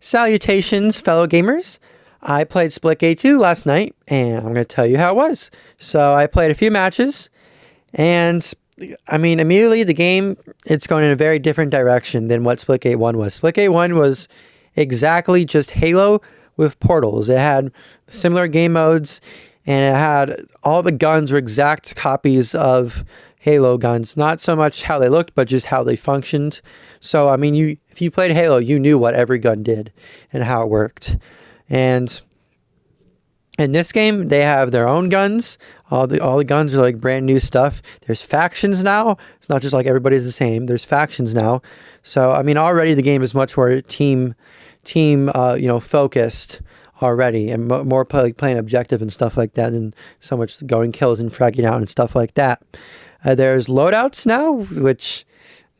Salutations, fellow gamers. I played Splitgate 2 last night, and I'm going to tell you how it was. So I played a few matches, and I mean, immediately the game, it's going in a very different direction than what Splitgate 1 was. Splitgate 1 was exactly just Halo with portals. It had similar game modes, and it had all the guns were exact copies of Halo guns. Not so much how they looked, but just how they functioned. So, I mean, if you played Halo, you knew what every gun did and how it worked. And in this game, they have their own guns. All the guns are like brand new stuff. There's factions now. It's not just like everybody's the same. There's factions now. So, I mean, already the game is much more team focused already, and more playing objective and stuff like that, and so much going kills and fragging out and stuff like that. There's loadouts now, which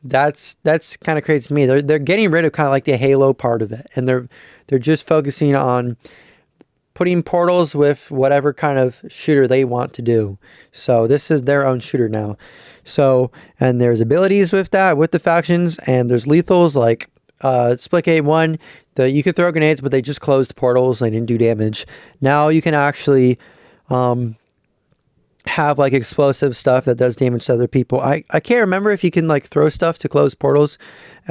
that's kind of crazy to me. They're getting rid of kind of like the Halo part of it, and they're just focusing on putting portals with whatever kind of shooter they want to do. So this is their own shooter now. So, and there's abilities with that, with the factions, and there's lethals like Splitgate 1, you could throw grenades, but they just closed portals. They didn't do damage. Now you can actually have like explosive stuff that does damage to other people. I can't remember if you can like throw stuff to close portals.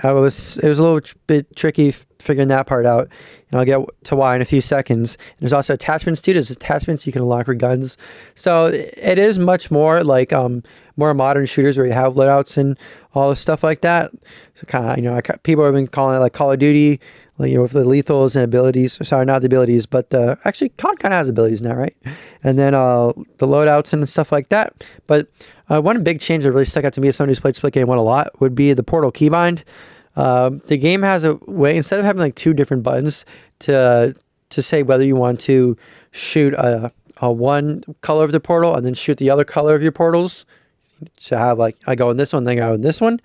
It was a little bit tricky figuring that part out, and I'll get to why in a few seconds. There's also attachments too. There's attachments you can unlock for guns. So it is much more like more modern shooters where you have loadouts and all the stuff like that. So kind of, people have been calling it like Call of Duty, like, with the lethals and abilities. Sorry, not the abilities, but actually COD kind of has abilities now, right? And then the loadouts and stuff like that. But one big change that really stuck out to me as someone who's played Splitgate 1 a lot would be the portal keybind. The game has a way, instead of having like two different buttons to say whether you want to shoot a one color of the portal and then shoot the other color of your portals. So have like, I go in this one, then I go in this one,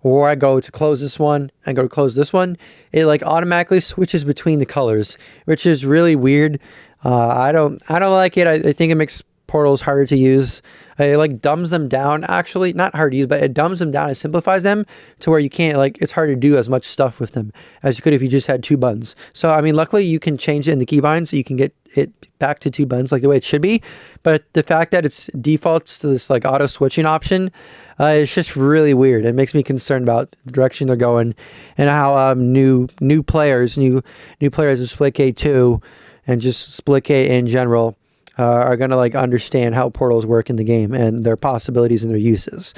or I go to close this one and go to close this one. It like automatically switches between the colors, which is really weird. I don't like it. I think it makes portals harder to use. It like dumbs them down, actually. Not hard to use, but it dumbs them down. It simplifies them to where you can't, like, it's hard to do as much stuff with them as you could if you just had two buttons. So, I mean, luckily you can change it in the keybind so you can get it back to two buttons like the way it should be. But the fact that it's defaults to this like auto switching option, it's just really weird. It makes me concerned about the direction they're going and how new players of Splitgate 2 and just Splitgate in general are going to like understand how portals work in the game and their possibilities and their uses.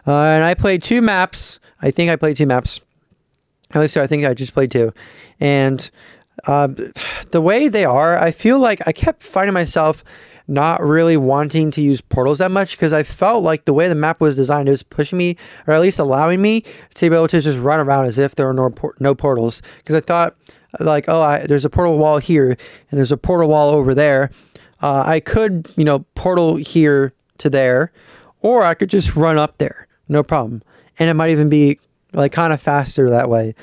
And I played two maps. I think I played two maps. At least I think I just played two. And the way they are, I feel like I kept finding myself not really wanting to use portals that much because I felt like the way the map was designed, it was pushing me, or at least allowing me to be able to just run around as if there were no portals. Because I thought like, there's a portal wall here and there's a portal wall over there. I could, portal here to there, or I could just run up there, no problem. And it might even be like kind of faster that way.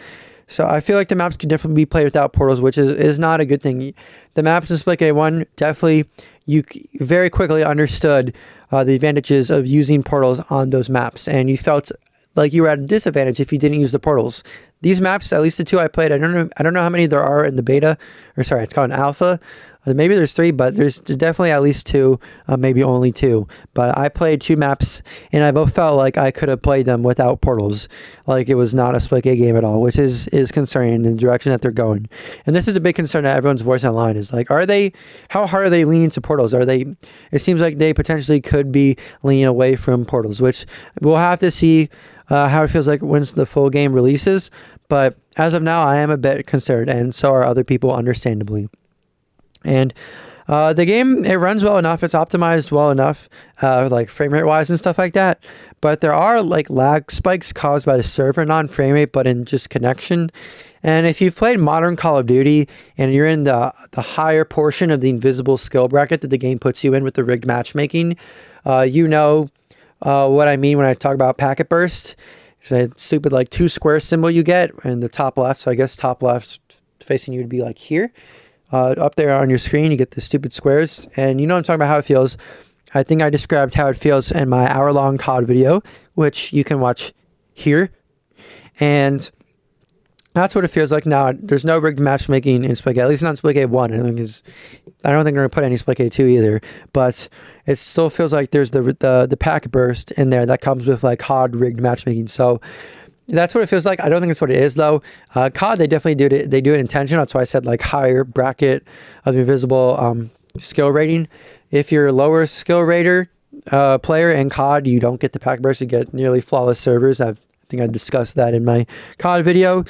So I feel like the maps could definitely be played without portals, which is not a good thing. The maps in Splitgate 1, definitely, you very quickly understood the advantages of using portals on those maps, and you felt like you were at a disadvantage if you didn't use the portals. These maps, at least the two I played, I don't know how many there are in the beta, or sorry, it's called an alpha. Maybe there's three, but there's definitely at least two, maybe only two. But I played two maps, and I both felt like I could have played them without portals. Like it was not a Splitgate game at all, which is concerning in the direction that they're going. And this is a big concern that everyone's voicing online is like, how hard are they leaning to portals? It seems like they potentially could be leaning away from portals, which we'll have to see how it feels like once the full game releases. But as of now, I am a bit concerned, and so are other people, understandably. And the game, it runs well enough. It's optimized well enough, like frame rate wise and stuff like that. But there are like lag spikes caused by the server, not in frame rate, but in just connection. And if you've played modern Call of Duty and you're in the higher portion of the invisible skill bracket that the game puts you in with the rigged matchmaking, you know what I mean when I talk about packet burst. It's a stupid like 2 square symbol you get in the top left. So I guess top left facing you would be like here. Up there on your screen, you get the stupid squares, and you know I'm talking about how it feels. I think I described how it feels in my hour-long COD video, which you can watch here. And That's what it feels like now. There's no rigged matchmaking in Splitgate, at least not in Splitgate 1. I don't think they're going to put any Splitgate 2 either. But it still feels like there's the pack burst in there that comes with like COD rigged matchmaking. So that's what it feels like. I don't think that's what it is though. COD, they definitely do it. They do it intentional. That's why I said like higher bracket of invisible skill rating. If you're a lower skill rater player in COD, you don't get the pack burst. You get nearly flawless servers. I think I discussed that in my COD video.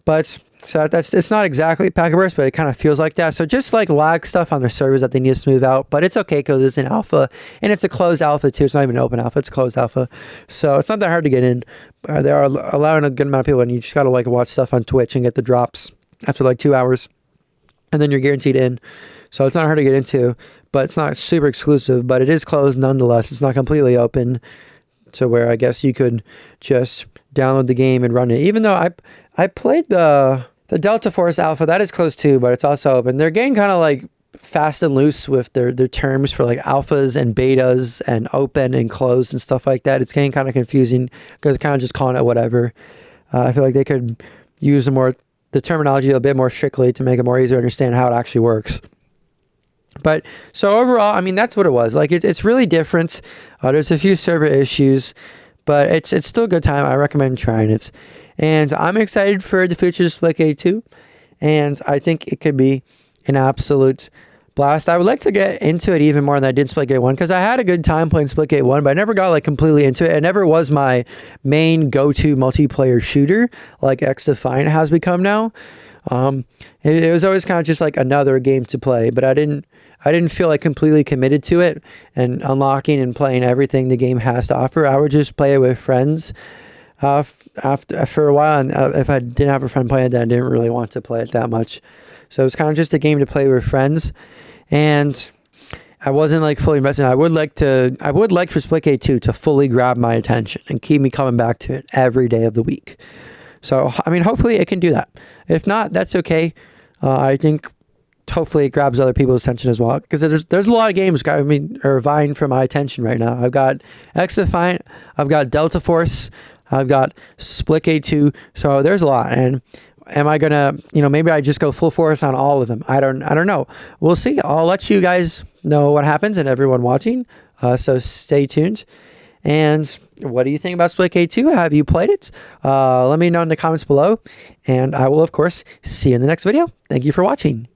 But so it's not exactly packet burst, but it kind of feels like that. So just like lag stuff on their servers that they need to smooth out, but it's okay because it's an alpha and it's a closed alpha too. It's not even an open alpha; it's closed alpha, so it's not that hard to get in. They are allowing a good amount of people, and you just gotta like watch stuff on Twitch and get the drops after like 2 hours, and then you're guaranteed in. So it's not hard to get into, but it's not super exclusive. But it is closed nonetheless. It's not completely open to where I guess you could just download the game and run it. Even though I played the Delta Force Alpha, that is closed too, but it's also open. They're getting kind of like fast and loose with their terms for like alphas and betas and open and closed and stuff like that. It's getting kind of confusing because they're kind of just calling it whatever. I feel like they could use the terminology a bit more strictly to make it more easy to understand how it actually works. But so overall, I mean, that's what it was. Like it's really different. There's a few server issues, but it's still a good time. I recommend trying it. And I'm excited for the future of Splitgate 2. And I think it could be an absolute blast. I would like to get into it even more than I did Splitgate 1 because I had a good time playing Splitgate 1, but I never got like completely into it. It never was my main go-to multiplayer shooter like XDefiant has become now. It was always kind of just like another game to play, but I didn't feel like completely committed to it and unlocking and playing everything the game has to offer. I would just play it with friends for a while, and if I didn't have a friend playing it, then I didn't really want to play it that much. So it was kind of just a game to play with friends, and I wasn't like fully invested. I would like for Splitgate 2 to fully grab my attention and keep me coming back to it every day of the week. So I mean, hopefully it can do that. If not, that's okay. I think hopefully it grabs other people's attention as well, because there's a lot of games are vying for my attention right now. I've got XDefiant, I've got Delta Force, I've got Splitgate 2, so there's a lot. And am I gonna, maybe I just go full force on all of them? I don't know. We'll see. I'll let you guys know what happens and everyone watching. So stay tuned. And what do you think about Splitgate 2? Have you played it? Let me know in the comments below, and I will of course see you in the next video. Thank you for watching.